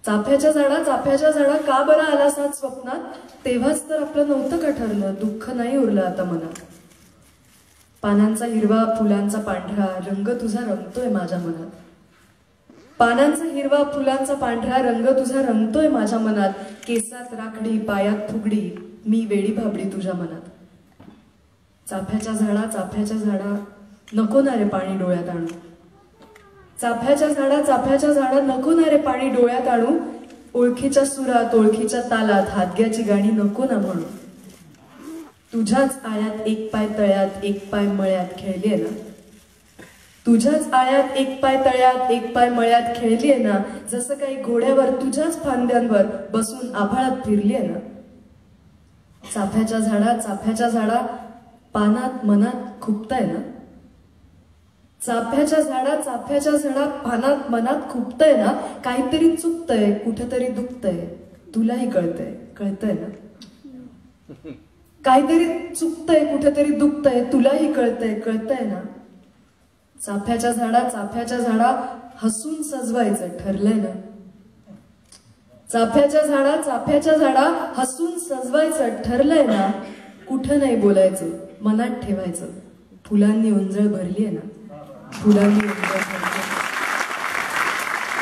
चाफ्याच्या झाडा का बरं आला सात स्वप्नात, तेव्हाच तर आपलं नव्हतं का ठरलं, दुःख नाही उरलं आता मनात. पानांचा हिरवा फुलांचा पांढरा रंग तुझा रंगतोय माझ्या मनात. पानांचा हिरवा फुलांचा पांढरा रंग तुझा रंगतोय माझ्या मनात. केसात राखडी पायात फुगडी मी वेडी भाबडी तुझ्या मनात. चाफ्याच्या झाडा नको ना रे पाणी डोळ्यात आणू. चाफ्याच्या झाडा नको ना रे पाणी डोळ्यात आणू. ओळखीच्या सुरात ओळखीच्या तालात हादग्याची गाणी नको ना म्हणू. तुझ्याच आळ्यात एक पाय तळ्यात एक पाय मळ्यात खेळलीये ना. तुझ्याच आळ्यात एक पाय तळ्यात एक पाय मळ्यात खेळलीये ना. जसं काही घोड्यावर तुझ्याच फांद्यांवर बसून आभाळात फिरलीये ना. चाफ्याच्या झाडा पानात मनात खुपताय ना. चाफ्याच्या झाडा पानात मनात खुपतय ना. काहीतरी चुकतंय कुठेतरी दुखतंय तुलाही कळतंय ना. काहीतरी चुकतंय कुठेतरी दुखतंय तुलाही कळतंय ना. चाफ्याच्या झाडा हसून सजवायचं ठरलंय ना. चाफ्याच्या झाडा हसून सजवायचं ठरलंय ना. कुठं नाही बोलायचं मनात ठेवायचं. फुलांनी उंजळ भरलीये ना. फुलांनी उंजळ भरली.